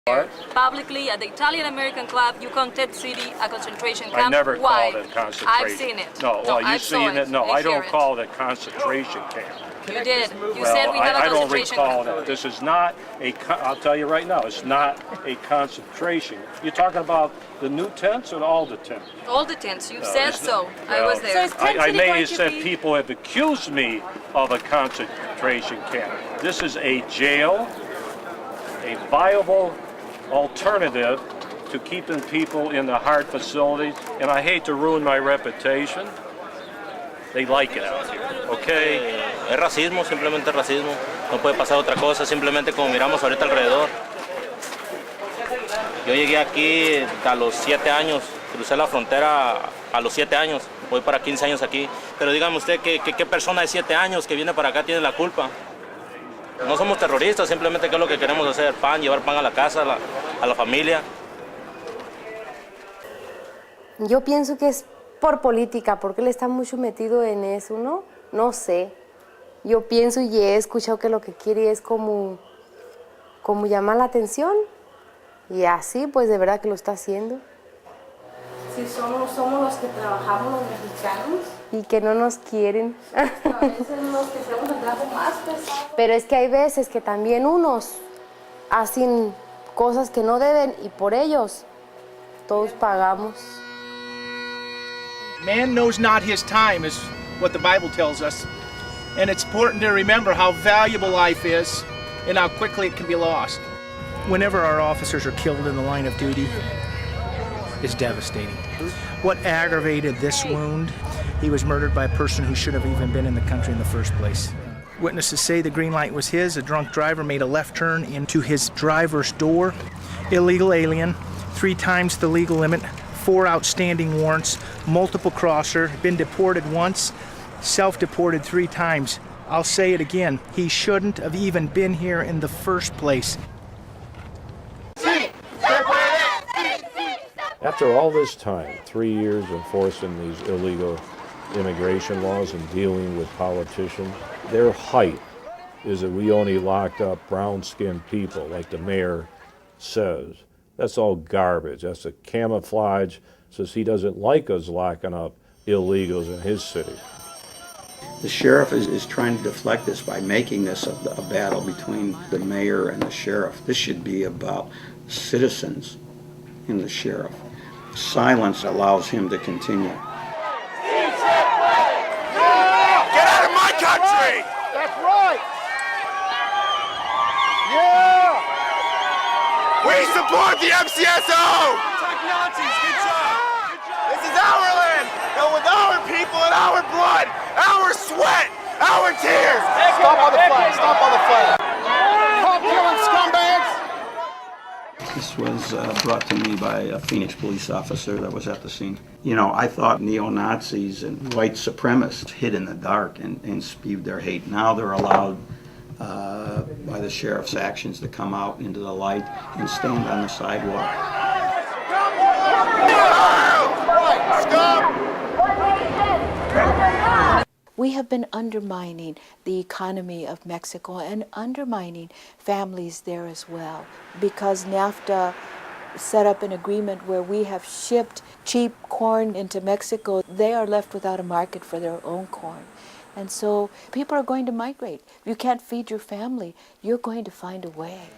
Publicly at the Italian-American Club, you called Tent City a concentration camp. I never Why? called it concentration. I've seen it. No, well, I've you've seen it. No, I don't it. call it a concentration camp. You did. You Well, said we have a I don't concentration recall camp. that. This is not I'll tell you right now, it's not a concentration. You're talking about the new tents or all the tents? All the tents. You said so. I was there. So is Tent I City may going have to said be- people have accused me of a concentration camp. This is a jail, a viable alternative to keeping people in the hard facilities, and I hate to ruin my reputation. They like it out here, okay? Es racismo, simplemente racismo. No puede pasar otra cosa, simplemente como miramos ahorita alrededor. Yo llegué aquí a los 7 años, crucé la frontera a los 7 años, voy para 15 años aquí. Pero dígame usted qué persona de 7 años que viene para acá tiene la culpa. No somos terroristas, simplemente que es lo que queremos hacer, llevar pan a la casa, a la familia. Yo pienso que es por política, porque él está mucho metido en eso, ¿no? No sé. Yo pienso y he escuchado que lo que quiere es como llamar la atención. Y así, pues, de verdad que lo está haciendo. Sí, somos los que trabajamos los mexicanos. Y que no nos quieren. A veces los que hacemos el trabajo más pesado. Pero es que hay veces que también unos hacen cosas que no deben y por ellos todos pagamos. Man knows not his time is what the Bible tells us. And it's important to remember how valuable life is and how quickly it can be lost. Whenever our officers are killed in the line of duty, it's devastating. What aggravated this wound? He was murdered by a person who should have even been in the country in the first place. Witnesses say the green light was his. A drunk driver made a left turn into his driver's door. Illegal alien, 3 times the legal limit, 4 outstanding warrants, multiple crosser, been deported once, self-deported 3 times. I'll say it again, he shouldn't have even been here in the first place. After all this time, 3 years enforcing these illegal immigration laws and dealing with politicians, their hype is that we only locked up brown-skinned people, like the mayor says. That's all garbage. That's a camouflage, says he doesn't like us locking up illegals in his city. The sheriff is trying to deflect this by making this a battle between the mayor and the sheriff. This should be about citizens and the sheriff. Silence allows him to continue. Get out of my country! That's right! Yeah! We support the MCSO! Nazis, good job! This is our land, and with our people and our blood, our sweat, our tears! Stop on the flag! Stop on the flag! Stop killing scumbags! This was brought to me by a Phoenix police officer that was at the scene. You know, I thought neo-Nazis and white supremacists hid in the dark and spewed their hate. Now they're allowed by the sheriff's actions to come out into the light and stand on the sidewalk. We have been undermining the economy of Mexico and undermining families there as well, because NAFTA set up an agreement where we have shipped cheap corn into Mexico. They are left without a market for their own corn. And so people are going to migrate. If you can't feed your family, you're going to find a way.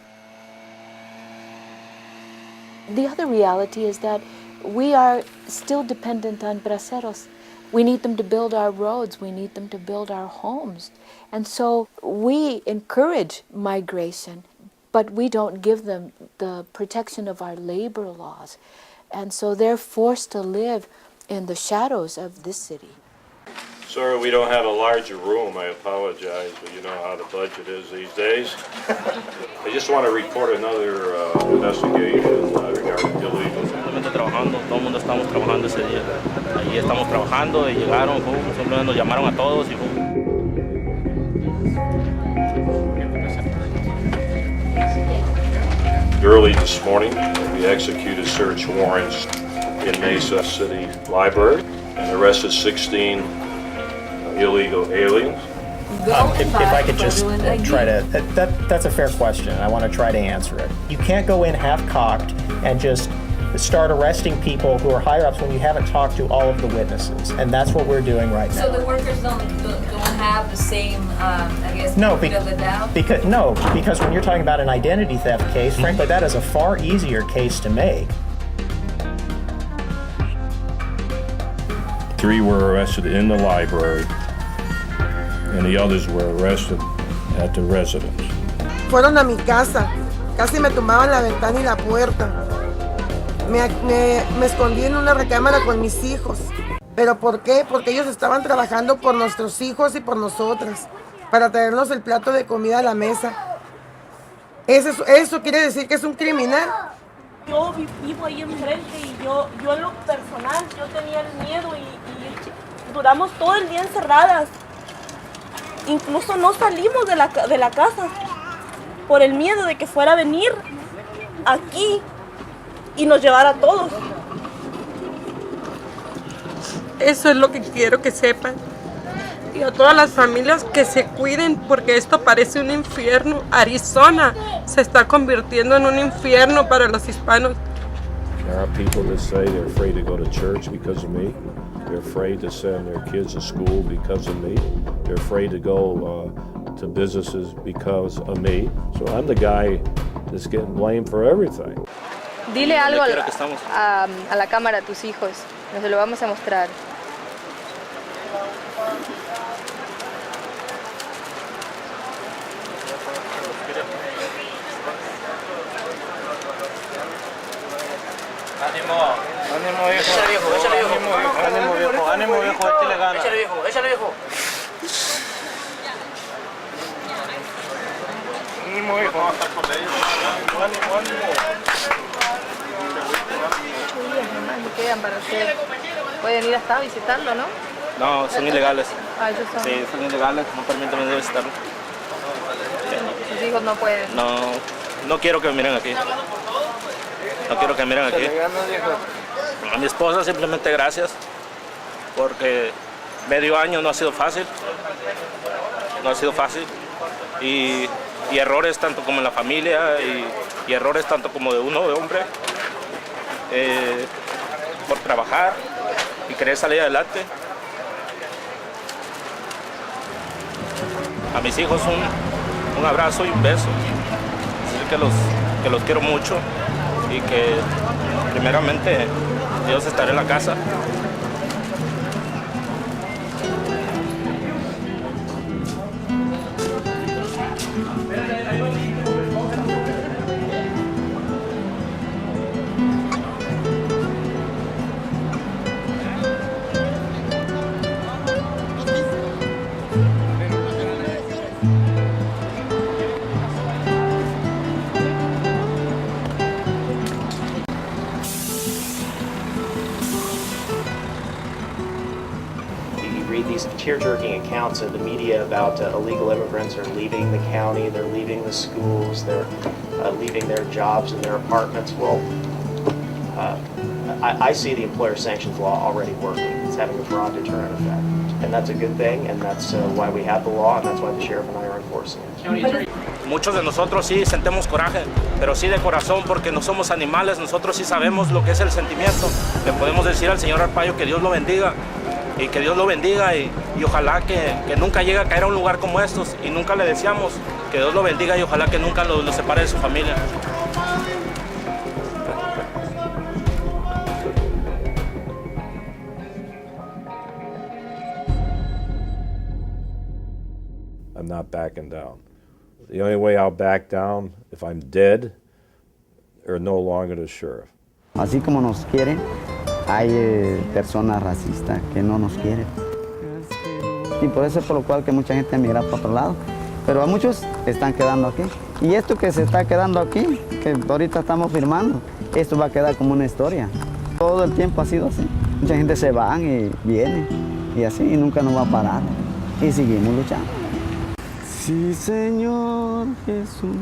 The other reality is that we are still dependent on braceros. We need them to build our roads. We need them to build our homes. And so we encourage migration, but we don't give them the protection of our labor laws. And so they're forced to live in the shadows of this city. Sorry we don't have a larger room, I apologize, but you know how the budget is these days. I just want to report another investigation regarding illegals. Simplemente trabajando, todo el mundo estamos trabajando ese día. Allí estamos trabajando y llegaron, simplemente nos llamaron a todos y Early this morning, we executed search warrants in Mesa City Library and arrested 16 illegal aliens. If I could just try to, that's a fair question. I want to try to answer it. You can't go in half-cocked and just start arresting people who are higher ups when you haven't talked to all of the witnesses, and that's what we're doing right now. So the workers don't have the same, I guess, No, fill it out? because when you're talking about an identity theft case, frankly, that is a far easier case to make. 3 were arrested in the library, and the others were arrested at the residence. Fueron a mi casa, casi me tumbaban la ventana y la puerta. Me escondí en una recámara con mis hijos. ¿Pero por qué? Porque ellos estaban trabajando por nuestros hijos y por nosotras, para traernos el plato de comida a la mesa. ¿Eso quiere decir que es un criminal? Yo vivo ahí enfrente y yo en lo personal, yo tenía el miedo y duramos todo el día encerradas. Incluso no salimos de la casa por el miedo de que fuera a venir aquí y nos llevara a todos. Eso es lo que quiero que sepan. Y a todas las familias que se cuiden porque esto parece un infierno. Arizona se está convirtiendo en un infierno para los hispanos. There are people that say they're afraid to go to church because of me. They're afraid to send their kids to school because of me. They're afraid to go to businesses because of me. So I'm the guy that's getting blamed for everything. Dile algo a la cámara, a tus hijos. Nos lo vamos a mostrar. Ánimo viejo, ánimo viejo, este le gana. Échale viejo. Ánimo viejo. Quedan para hacer. Pueden ir hasta visitarlo, ¿no? No, son ilegales. Ah, ellos son. Sí, son ilegales, no permiten visitarlo. Sus hijos no pueden. No quiero que me miren aquí. No quiero que me miren aquí. A mi esposa simplemente gracias, porque medio año no ha sido fácil. No ha sido fácil. Y errores tanto como en la familia y errores tanto como de uno, de hombre. Por trabajar y querer salir adelante. A mis hijos un abrazo y un beso. Decir que los quiero mucho y que primeramente Dios estará en la casa. These tear-jerking accounts in the media about illegal immigrants are leaving the county, they're leaving the schools, they're leaving their jobs and their apartments. Well, I see the employer sanctions law already working. It's having a broad deterrent effect. And that's a good thing, and that's why we have the law, and that's why the sheriff and I are enforcing it. Muchos de nosotros sí sentimos coraje, pero sí de corazón, porque no somos animales, nosotros sí sabemos lo que es el sentimiento. Le podemos decir al señor Arpaio que Dios lo bendiga. Y que Dios lo bendiga y ojalá que nunca llegue a caer a un lugar como estos y nunca le deseamos que Dios lo bendiga y ojalá que nunca lo separe de su familia. I'm not backing down. The only way I'll back down if I'm dead or no longer the sheriff. Así como nos quieren, hay personas racistas que no nos quieren. Y por eso es por lo cual que mucha gente emigra para otro lado. Pero a muchos están quedando aquí. Y esto que se está quedando aquí, que ahorita estamos firmando, esto va a quedar como una historia. Todo el tiempo ha sido así. Mucha gente se va y viene y así, y nunca nos va a parar. Y seguimos luchando. Sí, Señor Jesús.